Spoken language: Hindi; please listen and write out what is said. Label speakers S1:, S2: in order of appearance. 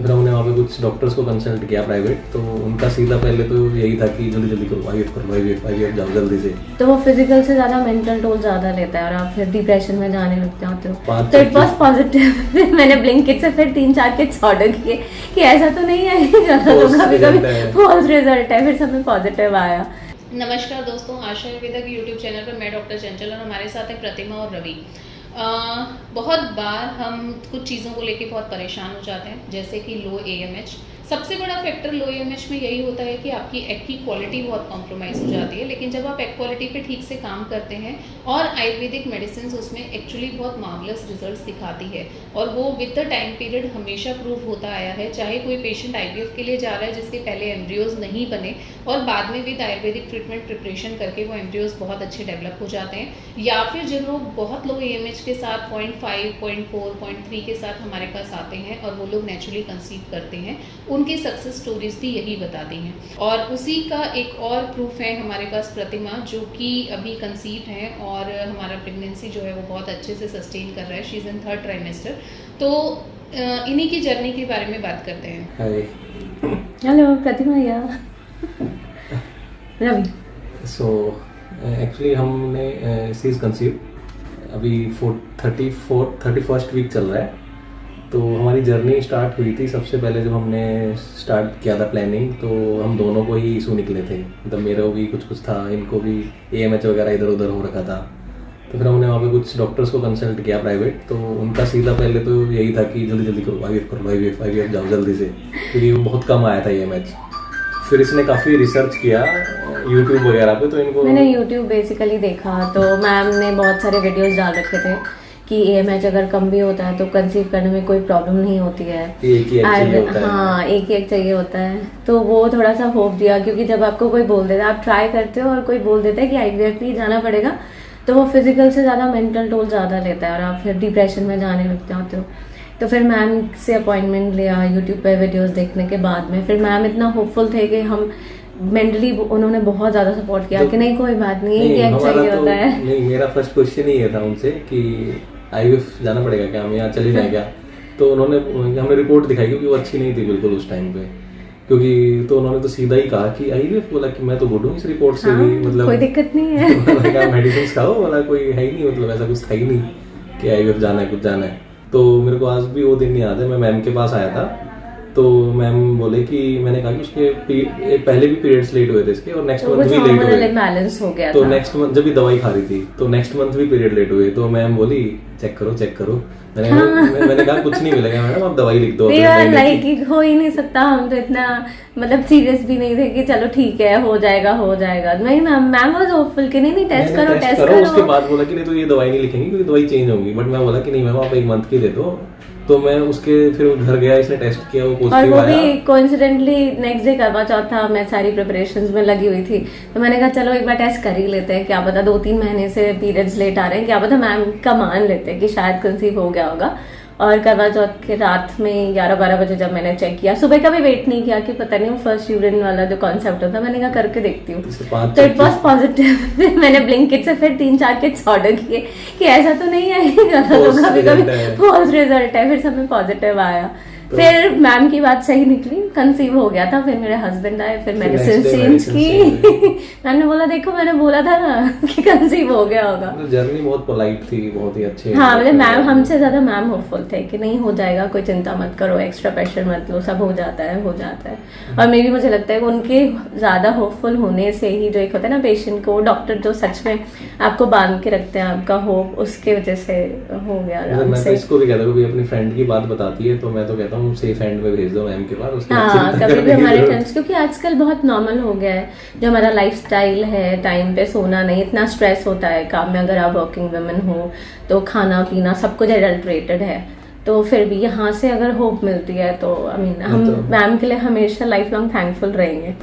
S1: तो फिर हमने वहाँ पे कुछ डॉक्टर्स को कंसल्ट किया प्राइवेट, तो उनका सीधा पहले तो यही था कि जल्दी जल्दी करो, IVF जाओ जल्दी से।
S2: तो वो फिजिकल से ज़्यादा मेंटल टोल ज़्यादा लेता है और आप फिर डिप्रेशन में जाने लगते होते हो।
S1: 5
S2: तो इट वॉज पॉजिटिव। फिर मैंने ब्लिंकिट से फिर 3-4 किट्स ऑर्डर किए कि ऐसा तो नहीं है कि ज़्यादा तो कभी कभी फॉल्स रिजल्ट है, फिर सब में पॉजिटिव आया।
S3: नमस्कार दोस्तों, आशा आयुर्वेदा के यूट्यूब चैनल पर मैं डॉक्टर चंचल और हमारे साथ हैं प्रतिमा और रवि। बहुत बार हम कुछ चीज़ों को लेके बहुत परेशान हो जाते हैं, जैसे कि लो AMH। सबसे बड़ा फैक्टर लो AMH में यही होता है कि आपकी एग की क्वालिटी बहुत कॉम्प्रोमाइज़ हो जाती है। लेकिन जब आप एग क्वालिटी पे ठीक से काम करते हैं और आयुर्वेदिक मेडिसिन उसमें एक्चुअली बहुत मार्वलस रिजल्ट्स दिखाती है और वो विद द टाइम पीरियड हमेशा प्रूव होता आया है। चाहे कोई पेशेंट IVF के लिए जा रहा है जिसके पहले एम्ब्रियोज नहीं बने और बाद में विद आयुर्वेदिक ट्रीटमेंट प्रिपरेशन करके वो एम्ब्रियोज बहुत अच्छे डेवलप हो जाते हैं, या फिर जिन लोग बहुत लो AMH के साथ 0.5, 0.4, 0.3 के साथ हमारे पास आते हैं और वो लोग नेचुरली कंसीव करते हैं, उनकी सक्सेस स्टोरीज भी यही बताती हैं। और उसी का एक और प्रूफ है हमारे पास प्रतिमा, जो कि अभी कंसीव हैं और हमारा प्रेगनेंसी जो है वो बहुत अच्छे से सस्टेन कर रहा है। She is in 3rd trimester. तो इन्हीं की जर्नी के बारे में बात करते हैं।
S2: हेलो प्रतिमा या रवि।
S1: सो एक्चुअली हमने शी इज कंसीव, अभी 31st वीक चल रहा है। तो हमारी जर्नी स्टार्ट हुई थी सबसे पहले जब हमने स्टार्ट किया था प्लानिंग, तो हम दोनों को ही इशू निकले थे। मतलब मेरे को भी कुछ था, इनको भी AMH वगैरह इधर उधर हो रखा था। तो फिर हमने वहाँ पे कुछ डॉक्टर्स को कंसल्ट किया प्राइवेट, तो उनका सीधा पहले तो यही था कि जल्दी जल्दी करो, IVF जाओ जल्दी से, क्योंकि वो बहुत कम आया था AMH। फिर इसने काफ़ी रिसर्च किया यूट्यूब वगैरह पे, तो इनको
S2: मैंने यूट्यूब बेसिकली देखा, तो मैम ने बहुत सारे वीडियोस डाल रखे थे कि AMH अगर कम भी होता है तो कंसीव करने में कोई प्रॉब्लम नहीं होती है।
S1: एक ही एग चाहिए होता है।
S2: हाँ, एक ही एग चाहिए होता है। तो वो थोड़ा सा होप दिया, क्योंकि जब आपको कोई बोल देता है, आप ट्राई करते हो और कोई बोल देता है कि IVF भी जाना पड़ेगा, तो वो फिजिकल से ज़्यादा मेंटल टोल ज़्यादा लेता है और आप फिर डिप्रेशन में जाने लगते होते हो। तो फिर मैम से अपॉइंटमेंट लिया यूट्यूब पे वीडियोस देखने के बाद में। फिर मैम इतना होपफुल थे कि हम मेंटली, उन्होंने बहुत ज़्यादा सपोर्ट किया कि नहीं कोई बात नहीं, एक एग चाहिए होता है।
S1: नहीं, मेरा फर्स्ट क्वेश्चन ही ये था उनसे कि IVF जाना पड़ेगा क्या, हम यहाँ चले जाए क्या। तो उन्होंने हमें रिपोर्ट दिखाई, क्योंकि वो अच्छी नहीं थी बिल्कुल उस टाइम पे, क्योंकि तो उन्होंने तो सीधा ही कहा कि IVF, बोला कि मैं तो गुड हूँ इस रिपोर्ट से भी, मतलब
S2: कोई दिक्कत नहीं है।
S1: मेडिसिन खाओ, बोला कोई है ही नहीं, मतलब ऐसा कुछ था ही नहीं कि IVF जाना है, कुछ जाना है। तो मेरे को आज भी वो दिन याद है, मैं मैम के पास आया था, तो मैम बोले कि मैंने कहा कि उसके पहले भी पीरियड्स लेट हुए थे इसके, और नेक्स्ट मंथ भी लेट हुए,
S2: बैलेंस हो गया
S1: तो
S2: था।
S1: नेक्स्ट मंथ जब भी दवाई खा रही थी तो नेक्स्ट मंथ भी पीरियड लेट हुए। तो मैम बोली चेक करो। मैंने कहा कुछ नहीं मिलेगा मैडम, आप दवाई लिख दो।
S2: लाइक हो ही नहीं सकता, हम तो इतना मतलब सीरियस भी नहीं थे कि चलो ठीक है हो जाएगा। नहीं मैम वाज होपफुल कि नहीं टेस्ट करो।
S1: उसके बाद बोला कि नहीं तो ये दवाई नहीं लिखेंगे क्योंकि दवाई चेंज होगी। बट मैं बोला कि नहीं मैम आप 1 मंथ की दे दो। तो मैं उसके फिर घर गया, इसने टेस्ट किया, वो पॉजिटिव आया। और वो भी
S2: कोइंसिडेंटली नेक्स्ट डे करवा चौथ था, मैं सारी प्रिपरेशंस में लगी हुई थी, तो मैंने कहा चलो एक बार टेस्ट कर ही लेते हैं, क्या पता 2-3 महीने से पीरियड्स लेट आ रहे हैं, क्या पता मैम का मान लेते हैं कि शायद कंसीव हो गया होगा। और करवा चौथ के रात में 11-12 बजे जब मैंने चेक किया, सुबह का भी वेट नहीं किया कि पता नहीं वो फर्स्ट यूरिन वाला जो कॉन्सेप्ट होता, मैंने कहा करके देखती हूँ, तो इट वॉज पॉजिटिव। मैंने ब्लिंकिट से फिर 3-4 किट्स ऑर्डर किए कि ऐसा तो नहीं है कि कभी फॉल्स रिजल्ट है, फिर सब में पॉजिटिव आया। फिर मैम की बात सही निकली, कंसीव हो गया था। फिर मेरे हस्बैंड आए, फिर मेडिसिन चेंज की। मैम ने बोला देखो मैंने बोला था ना कि कंसीव हो गया होगा।
S1: जर्नी बहुत पोलाइट थी, बहुत ही अच्छे।
S2: हाँ, मतलब मैम हमसे ज्यादा मैम होपफुल थे कि नहीं हो जाएगा, कोई चिंता मत करो, एक्स्ट्रा प्रेशर मत लो, सब हो जाता है। और मे भी मुझे लगता है कि उनके ज्यादा होपफुल होने से ही जो एक होता है ना पेशेंट को, डॉक्टर जो सच में आपको बांध के रखते हैं आपका होप, उसके वजह से हो गया।
S1: मैं तो इसको भी कहता हूँ, अपनी फ्रेंड की बात बताती है तो मैं तो कहता हूँ सेफ हैंड में भेज दो मैम के पास।
S2: हाँ, कभी भी हमारे फ्रेंड्स, क्योंकि आजकल बहुत नॉर्मल हो गया है जो हमारा लाइफस्टाइल है, टाइम पे सोना नहीं, इतना स्ट्रेस होता है काम में। अगर आप वर्किंग वुमेन हो तो खाना पीना सब कुछ एडल्ट्रेटेड है, तो फिर भी यहाँ से अगर होप मिलती है तो आई मीन हम मैम के लिए हमेशा लाइफ लॉन्ग थैंकफुल रहेंगे।